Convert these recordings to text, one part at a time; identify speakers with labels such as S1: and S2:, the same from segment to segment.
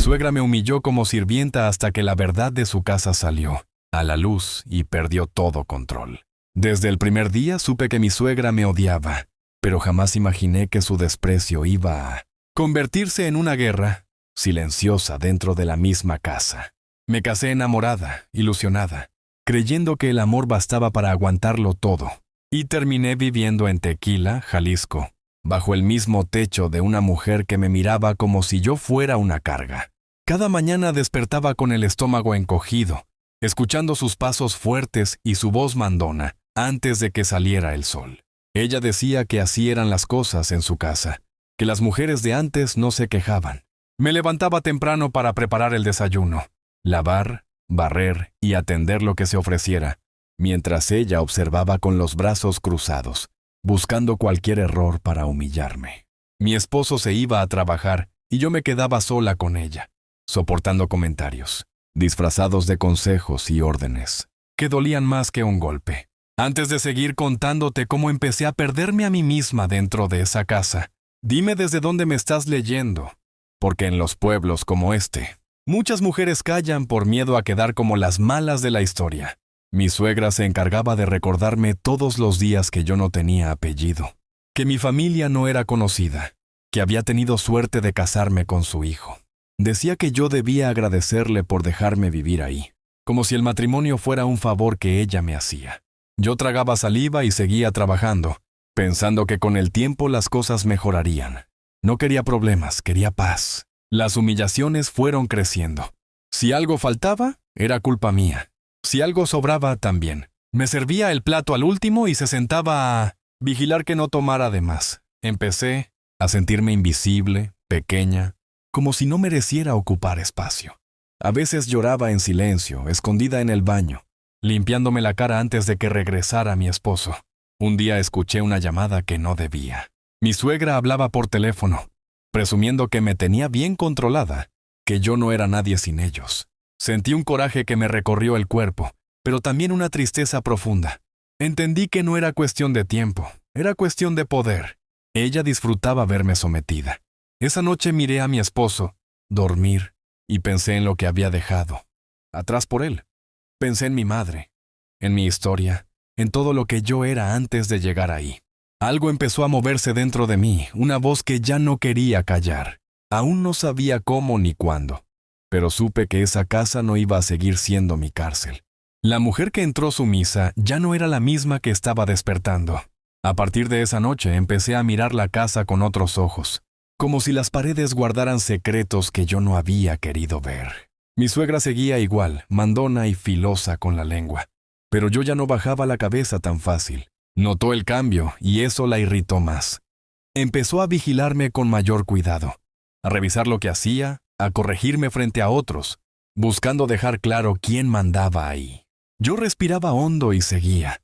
S1: suegra me humilló como sirvienta hasta que la verdad de su casa salió a la luz y perdió todo control. Desde el primer día supe que mi suegra me odiaba, pero jamás imaginé que su desprecio iba a convertirse en una guerra silenciosa dentro de la misma casa. Me casé enamorada, ilusionada, creyendo que el amor bastaba para aguantarlo todo, y terminé viviendo en Tequila, Jalisco, bajo el mismo techo de una mujer que me miraba como si yo fuera una carga. Cada mañana despertaba con el estómago encogido, escuchando sus pasos fuertes y su voz mandona antes de que saliera el sol. Ella decía que así eran las cosas en su casa, que las mujeres de antes no se quejaban. Me levantaba temprano para preparar el desayuno, lavar, barrer y atender lo que se ofreciera, mientras ella observaba con los brazos cruzados, buscando cualquier error para humillarme. Mi esposo se iba a trabajar y yo me quedaba sola con ella, soportando comentarios, disfrazados de consejos y órdenes, que dolían más que un golpe. Antes de seguir contándote cómo empecé a perderme a mí misma dentro de esa casa, dime desde dónde me estás leyendo, porque en los pueblos como este, muchas mujeres callan por miedo a quedar como las malas de la historia. Mi suegra se encargaba de recordarme todos los días que yo no tenía apellido, que mi familia no era conocida, que había tenido suerte de casarme con su hijo. Decía que yo debía agradecerle por dejarme vivir ahí, como si el matrimonio fuera un favor que ella me hacía. Yo tragaba saliva y seguía trabajando, pensando que con el tiempo las cosas mejorarían. No quería problemas, quería paz. Las humillaciones fueron creciendo. Si algo faltaba, era culpa mía. Si algo sobraba, también. Me servía el plato al último y se sentaba a vigilar que no tomara de más. Empecé a sentirme invisible, pequeña, como si no mereciera ocupar espacio. A veces lloraba en silencio, escondida en el baño, limpiándome la cara antes de que regresara mi esposo. Un día escuché una llamada que no debía. Mi suegra hablaba por teléfono, presumiendo que me tenía bien controlada, que yo no era nadie sin ellos. Sentí un coraje que me recorrió el cuerpo, pero también una tristeza profunda. Entendí que no era cuestión de tiempo, era cuestión de poder. Ella disfrutaba verme sometida. Esa noche miré a mi esposo, dormir, y pensé en lo que había dejado atrás por él. Pensé en mi madre, en mi historia, en todo lo que yo era antes de llegar ahí. Algo empezó a moverse dentro de mí, una voz que ya no quería callar. Aún no sabía cómo ni cuándo, pero supe que esa casa no iba a seguir siendo mi cárcel. La mujer que entró sumisa ya no era la misma que estaba despertando. A partir de esa noche empecé a mirar la casa con otros ojos, como si las paredes guardaran secretos que yo no había querido ver. Mi suegra seguía igual, mandona y filosa con la lengua, pero yo ya no bajaba la cabeza tan fácil. Notó el cambio y eso la irritó más. Empezó a vigilarme con mayor cuidado, a revisar lo que hacía, a corregirme frente a otros, buscando dejar claro quién mandaba ahí. Yo respiraba hondo y seguía,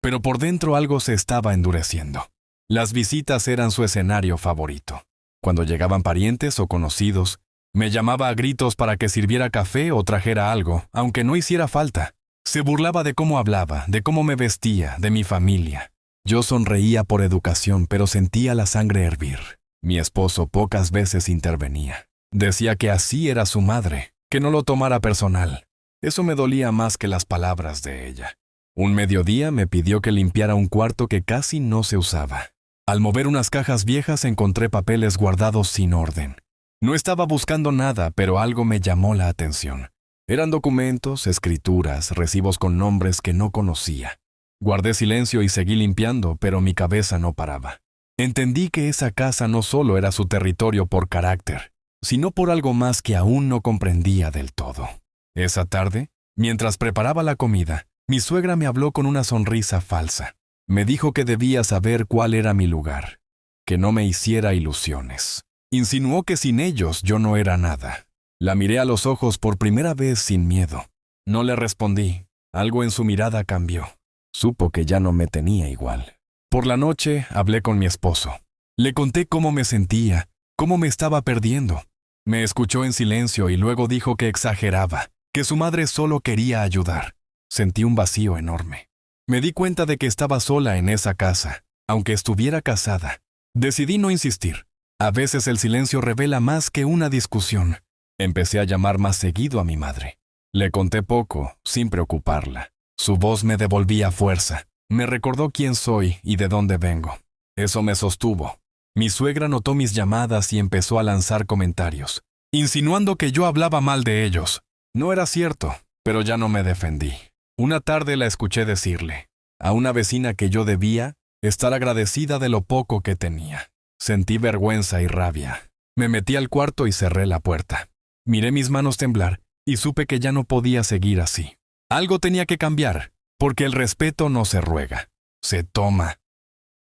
S1: pero por dentro algo se estaba endureciendo. Las visitas eran su escenario favorito. Cuando llegaban parientes o conocidos, me llamaba a gritos para que sirviera café o trajera algo, aunque no hiciera falta. Se burlaba de cómo hablaba, de cómo me vestía, de mi familia. Yo sonreía por educación, pero sentía la sangre hervir. Mi esposo pocas veces intervenía. Decía que así era su madre, que no lo tomara personal. Eso me dolía más que las palabras de ella. Un mediodía me pidió que limpiara un cuarto que casi no se usaba. Al mover unas cajas viejas encontré papeles guardados sin orden. No estaba buscando nada, pero algo me llamó la atención. Eran documentos, escrituras, recibos con nombres que no conocía. Guardé silencio y seguí limpiando, pero mi cabeza no paraba. Entendí que esa casa no solo era su territorio por carácter, sino por algo más que aún no comprendía del todo. Esa tarde, mientras preparaba la comida, mi suegra me habló con una sonrisa falsa. Me dijo que debía saber cuál era mi lugar, que no me hiciera ilusiones. Insinuó que sin ellos yo no era nada. La miré a los ojos por primera vez sin miedo. No le respondí. Algo en su mirada cambió. Supo que ya no me tenía igual. Por la noche hablé con mi esposo. Le conté cómo me sentía, cómo me estaba perdiendo. Me escuchó en silencio y luego dijo que exageraba, que su madre solo quería ayudar. Sentí un vacío enorme. Me di cuenta de que estaba sola en esa casa, aunque estuviera casada. Decidí no insistir. A veces el silencio revela más que una discusión. Empecé a llamar más seguido a mi madre. Le conté poco, sin preocuparla. Su voz me devolvía fuerza. Me recordó quién soy y de dónde vengo. Eso me sostuvo. Mi suegra notó mis llamadas y empezó a lanzar comentarios, insinuando que yo hablaba mal de ellos. No era cierto, pero ya no me defendí. Una tarde la escuché decirle a una vecina que yo debía estar agradecida de lo poco que tenía. Sentí vergüenza y rabia. Me metí al cuarto y cerré la puerta. Miré mis manos temblar y supe que ya no podía seguir así. Algo tenía que cambiar, porque el respeto no se ruega, se toma.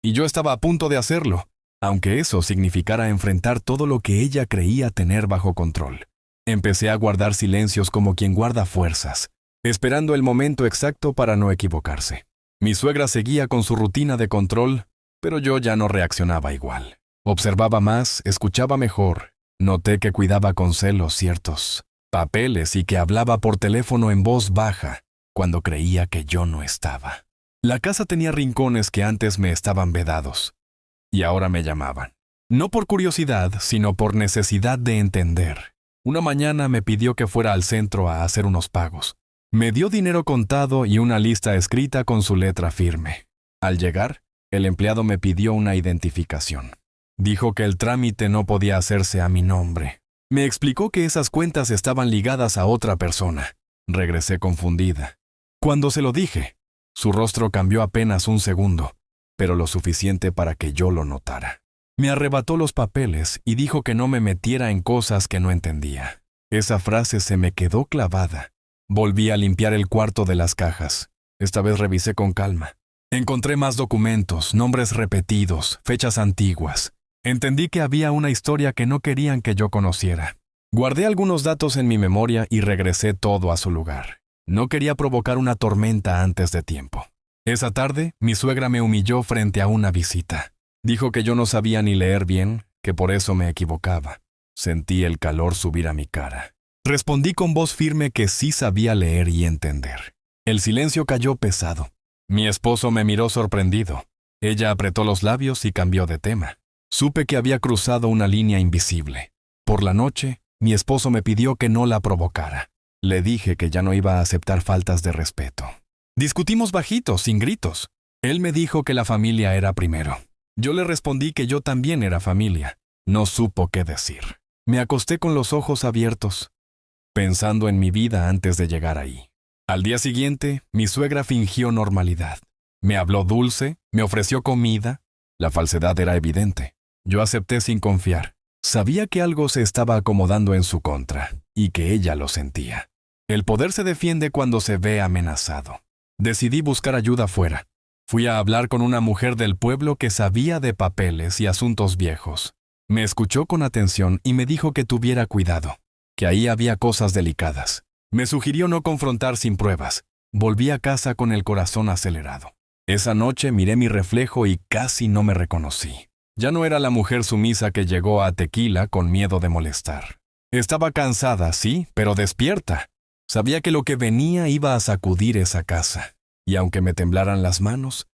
S1: Y yo estaba a punto de hacerlo, aunque eso significara enfrentar todo lo que ella creía tener bajo control. Empecé a guardar silencios como quien guarda fuerzas, esperando el momento exacto para no equivocarse. Mi suegra seguía con su rutina de control, pero yo ya no reaccionaba igual. Observaba más, escuchaba mejor. Noté que cuidaba con celos ciertos papeles y que hablaba por teléfono en voz baja cuando creía que yo no estaba. La casa tenía rincones que antes me estaban vedados y ahora me llamaban. No por curiosidad, sino por necesidad de entender. Una mañana me pidió que fuera al centro a hacer unos pagos. Me dio dinero contado y una lista escrita con su letra firme. Al llegar, el empleado me pidió una identificación. Dijo que el trámite no podía hacerse a mi nombre. Me explicó que esas cuentas estaban ligadas a otra persona. Regresé confundida. Cuando se lo dije, su rostro cambió apenas un segundo, pero lo suficiente para que yo lo notara. Me arrebató los papeles y dijo que no me metiera en cosas que no entendía. Esa frase se me quedó clavada. Volví a limpiar el cuarto de las cajas. Esta vez revisé con calma. Encontré más documentos, nombres repetidos, fechas antiguas. Entendí que había una historia que no querían que yo conociera. Guardé algunos datos en mi memoria y regresé todo a su lugar. No quería provocar una tormenta antes de tiempo. Esa tarde, mi suegra me humilló frente a una visita. Dijo que yo no sabía ni leer bien, que por eso me equivocaba. Sentí el calor subir a mi cara. Respondí con voz firme que sí sabía leer y entender. El silencio cayó pesado. Mi esposo me miró sorprendido. Ella apretó los labios y cambió de tema. Supe que había cruzado una línea invisible. Por la noche, mi esposo me pidió que no la provocara. Le dije que ya no iba a aceptar faltas de respeto. Discutimos bajito, sin gritos. Él me dijo que la familia era primero. Yo le respondí que yo también era familia. No supo qué decir. Me acosté con los ojos abiertos, pensando en mi vida antes de llegar ahí. Al día siguiente, mi suegra fingió normalidad. Me habló dulce, me ofreció comida. La falsedad era evidente. Yo acepté sin confiar. Sabía que algo se estaba acomodando en su contra, y que ella lo sentía. El poder se defiende cuando se ve amenazado. Decidí buscar ayuda fuera. Fui a hablar con una mujer del pueblo que sabía de papeles y asuntos viejos. Me escuchó con atención y me dijo que tuviera cuidado, que ahí había cosas delicadas. Me sugirió no confrontar sin pruebas. Volví a casa con el corazón acelerado. Esa noche miré mi reflejo y casi no me reconocí. Ya no era la mujer sumisa que llegó a Tequila con miedo de molestar. Estaba cansada, sí, pero despierta. Sabía que lo que venía iba a sacudir esa casa. Y aunque me temblaran las manos,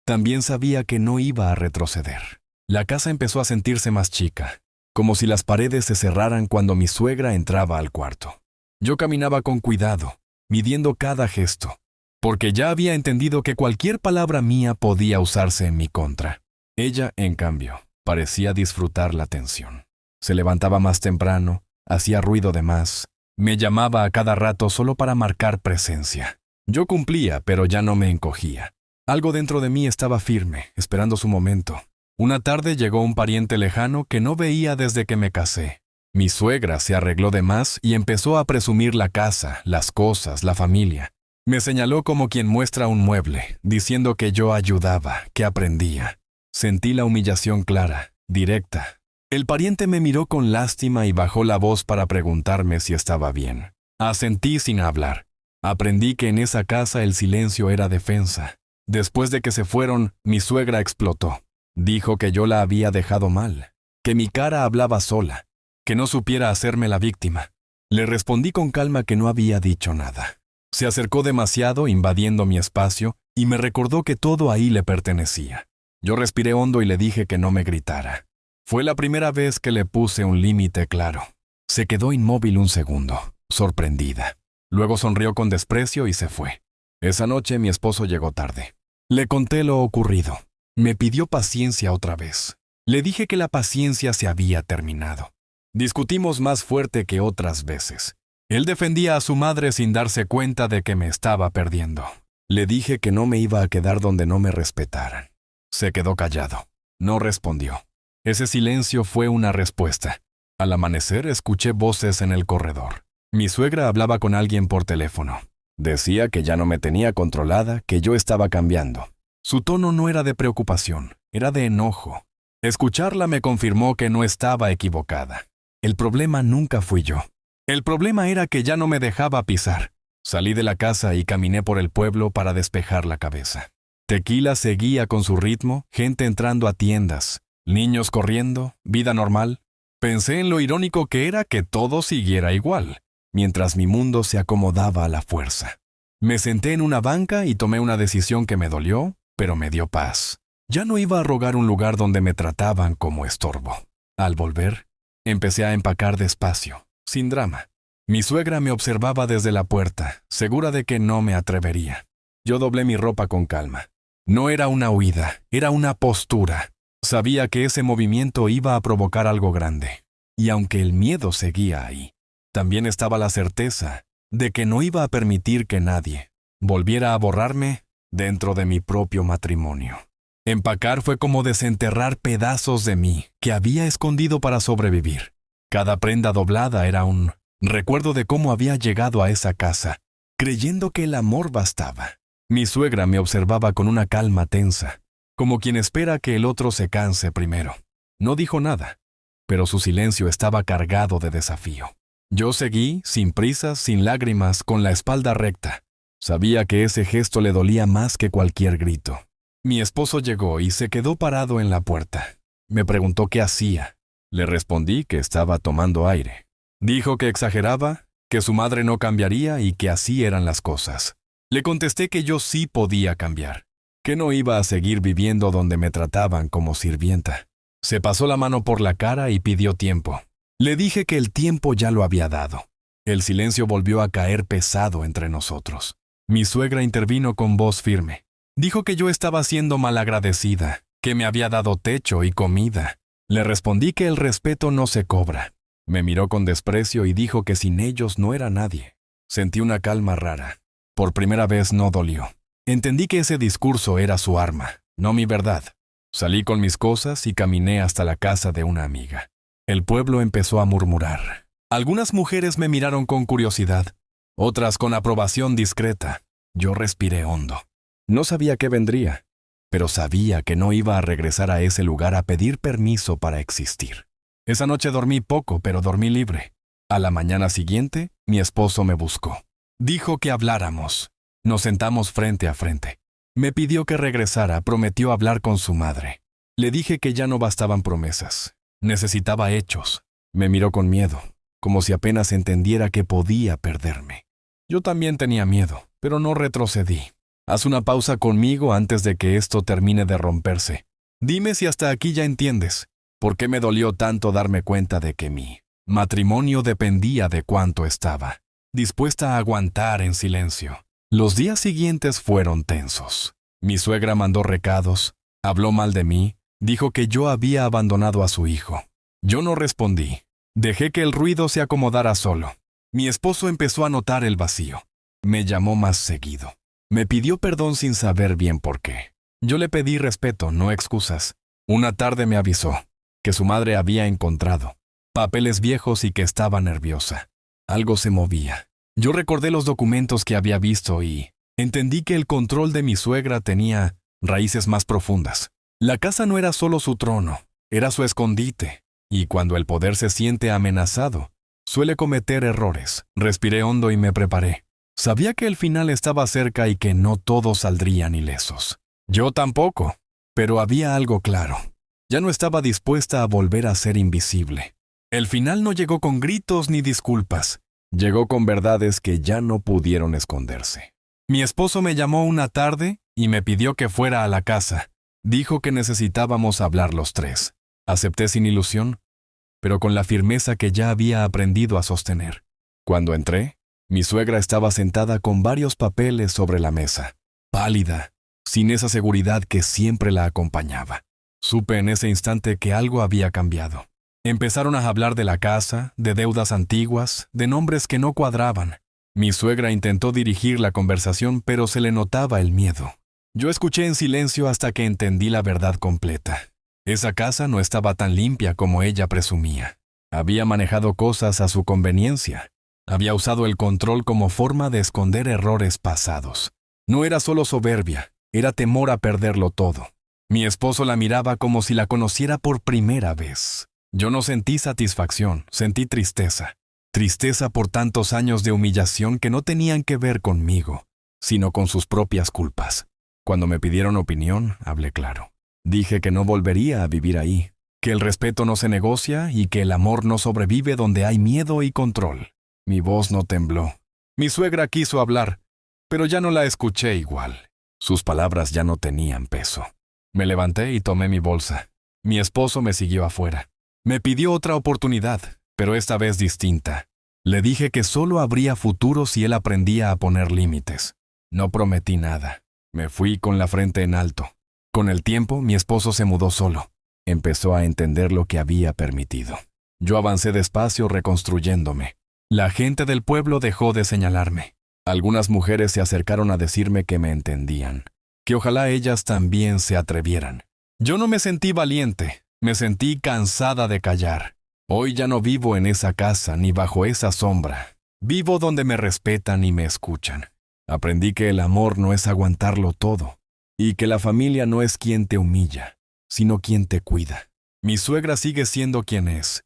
S1: también sabía que no iba a retroceder. La casa empezó a sentirse más chica, como si las paredes se cerraran cuando mi suegra entraba al cuarto. Yo caminaba con cuidado, midiendo cada gesto, porque ya había entendido que cualquier palabra mía podía usarse en mi contra. Ella, en cambio, parecía disfrutar la tensión. Se levantaba más temprano, hacía ruido de más, me llamaba a cada rato solo para marcar presencia. Yo cumplía, pero ya no me encogía. Algo dentro de mí estaba firme, esperando su momento. Una tarde llegó un pariente lejano que no veía desde que me casé. Mi suegra se arregló de más y empezó a presumir la casa, las cosas, la familia. Me señaló como quien muestra un mueble, diciendo que yo ayudaba, que aprendía. Sentí la humillación clara, directa. El pariente me miró con lástima y bajó la voz para preguntarme si estaba bien. Asentí sin hablar. Aprendí que en esa casa el silencio era defensa. Después de que se fueron, mi suegra explotó. Dijo que yo la había dejado mal, que mi cara hablaba sola, que no supiera hacerme la víctima. Le respondí con calma que no había dicho nada. Se acercó demasiado, invadiendo mi espacio, y me recordó que todo ahí le pertenecía. Yo respiré hondo y le dije que no me gritara. Fue la primera vez que le puse un límite claro. Se quedó inmóvil un segundo, sorprendida. Luego sonrió con desprecio y se fue. Esa noche mi esposo llegó tarde. Le conté lo ocurrido. Me pidió paciencia otra vez. Le dije que la paciencia se había terminado. Discutimos más fuerte que otras veces. Él defendía a su madre sin darse cuenta de que me estaba perdiendo. Le dije que no me iba a quedar donde no me respetaran. Se quedó callado. No respondió. Ese silencio fue una respuesta. Al amanecer escuché voces en el corredor. Mi suegra hablaba con alguien por teléfono. Decía que ya no me tenía controlada, que yo estaba cambiando. Su tono no era de preocupación, era de enojo. Escucharla me confirmó que no estaba equivocada. El problema nunca fui yo. El problema era que ya no me dejaba pisar. Salí de la casa y caminé por el pueblo para despejar la cabeza. Tequila seguía con su ritmo, gente entrando a tiendas, niños corriendo, vida normal. Pensé en lo irónico que era que todo siguiera igual, mientras mi mundo se acomodaba a la fuerza. Me senté en una banca y tomé una decisión que me dolió, pero me dio paz. Ya no iba a rogar un lugar donde me trataban como estorbo. Al volver, empecé a empacar despacio, sin drama. Mi suegra me observaba desde la puerta, segura de que no me atrevería. Yo doblé mi ropa con calma. No era una huida, era una postura. Sabía que ese movimiento iba a provocar algo grande. Y aunque el miedo seguía ahí, también estaba la certeza de que no iba a permitir que nadie volviera a borrarme dentro de mi propio matrimonio. Empacar fue como desenterrar pedazos de mí que había escondido para sobrevivir. Cada prenda doblada era un recuerdo de cómo había llegado a esa casa, creyendo que el amor bastaba. Mi suegra me observaba con una calma tensa, como quien espera que el otro se canse primero. No dijo nada, pero su silencio estaba cargado de desafío. Yo seguí, sin prisas, sin lágrimas, con la espalda recta. Sabía que ese gesto le dolía más que cualquier grito. Mi esposo llegó y se quedó parado en la puerta. Me preguntó qué hacía. Le respondí que estaba tomando aire. Dijo que exageraba, que su madre no cambiaría y que así eran las cosas. Le contesté que yo sí podía cambiar, que no iba a seguir viviendo donde me trataban como sirvienta. Se pasó la mano por la cara y pidió tiempo. Le dije que el tiempo ya lo había dado. El silencio volvió a caer pesado entre nosotros. Mi suegra intervino con voz firme. Dijo que yo estaba siendo malagradecida, que me había dado techo y comida. Le respondí que el respeto no se cobra. Me miró con desprecio y dijo que sin ellos no era nadie. Sentí una calma rara. Por primera vez no dolió. Entendí que ese discurso era su arma, no mi verdad. Salí con mis cosas y caminé hasta la casa de una amiga. El pueblo empezó a murmurar. Algunas mujeres me miraron con curiosidad, otras con aprobación discreta. Yo respiré hondo. No sabía qué vendría, pero sabía que no iba a regresar a ese lugar a pedir permiso para existir. Esa noche dormí poco, pero dormí libre. A la mañana siguiente, mi esposo me buscó. Dijo que habláramos. Nos sentamos frente a frente. Me pidió que regresara, prometió hablar con su madre. Le dije que ya no bastaban promesas. Necesitaba hechos. Me miró con miedo, como si apenas entendiera que podía perderme. Yo también tenía miedo, pero no retrocedí. Haz una pausa conmigo antes de que esto termine de romperse. Dime si hasta aquí ya entiendes. ¿Por qué me dolió tanto darme cuenta de que mi matrimonio dependía de cuánto estaba dispuesta a aguantar en silencio? Los días siguientes fueron tensos. Mi suegra mandó recados, habló mal de mí, dijo que yo había abandonado a su hijo. Yo no respondí. Dejé que el ruido se acomodara solo. Mi esposo empezó a notar el vacío. Me llamó más seguido. Me pidió perdón sin saber bien por qué. Yo le pedí respeto, no excusas. Una tarde me avisó que su madre había encontrado papeles viejos y que estaba nerviosa. Algo se movía. Yo recordé los documentos que había visto y entendí que el control de mi suegra tenía raíces más profundas. La casa no era solo su trono, era su escondite. Y cuando el poder se siente amenazado, suele cometer errores. Respiré hondo y me preparé. Sabía que el final estaba cerca y que no todos saldrían ilesos. Yo tampoco, pero había algo claro. Ya no estaba dispuesta a volver a ser invisible. El final no llegó con gritos ni disculpas. Llegó con verdades que ya no pudieron esconderse. Mi esposo me llamó una tarde y me pidió que fuera a la casa. Dijo que necesitábamos hablar los tres. Acepté sin ilusión. pero con la firmeza que ya había aprendido a sostener. Cuando entré, mi suegra estaba sentada con varios papeles sobre la mesa, pálida, sin esa seguridad que siempre la acompañaba. Supe en ese instante que algo había cambiado. Empezaron a hablar de la casa, de deudas antiguas, de nombres que no cuadraban. Mi suegra intentó dirigir la conversación, pero se le notaba el miedo. Yo escuché en silencio hasta que entendí la verdad completa. Esa casa no estaba tan limpia como ella presumía. Había manejado cosas a su conveniencia. Había usado el control como forma de esconder errores pasados. No era solo soberbia, era temor a perderlo todo. Mi esposo la miraba como si la conociera por primera vez. Yo no sentí satisfacción, sentí tristeza. Tristeza por tantos años de humillación que no tenían que ver conmigo, sino con sus propias culpas. Cuando me pidieron opinión, hablé claro. Dije que no volvería a vivir ahí, que el respeto no se negocia y que el amor no sobrevive donde hay miedo y control. Mi voz no tembló. Mi suegra quiso hablar, pero ya no la escuché igual. Sus palabras ya no tenían peso. Me levanté y tomé mi bolsa. Mi esposo me siguió afuera. Me pidió otra oportunidad, pero esta vez distinta. Le dije que solo habría futuro si él aprendía a poner límites. No prometí nada. Me fui con la frente en alto. Con el tiempo, mi esposo se mudó solo. Empezó a entender lo que había permitido. Yo avancé despacio reconstruyéndome. La gente del pueblo dejó de señalarme. Algunas mujeres se acercaron a decirme que me entendían, que ojalá ellas también se atrevieran. Yo no me sentí valiente, me sentí cansada de callar. Hoy ya no vivo en esa casa ni bajo esa sombra. Vivo donde me respetan y me escuchan. Aprendí que el amor no es aguantarlo todo, y que la familia no es quien te humilla, sino quien te cuida. Mi suegra sigue siendo quien es,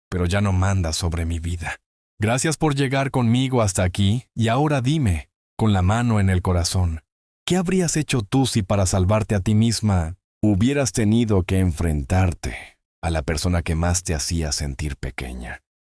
S1: pero ya no manda sobre mi vida. Gracias por llegar conmigo hasta aquí, y ahora dime, con la mano en el corazón, ¿qué habrías hecho tú si para salvarte a ti misma hubieras tenido que enfrentarte a la persona que más te hacía sentir pequeña?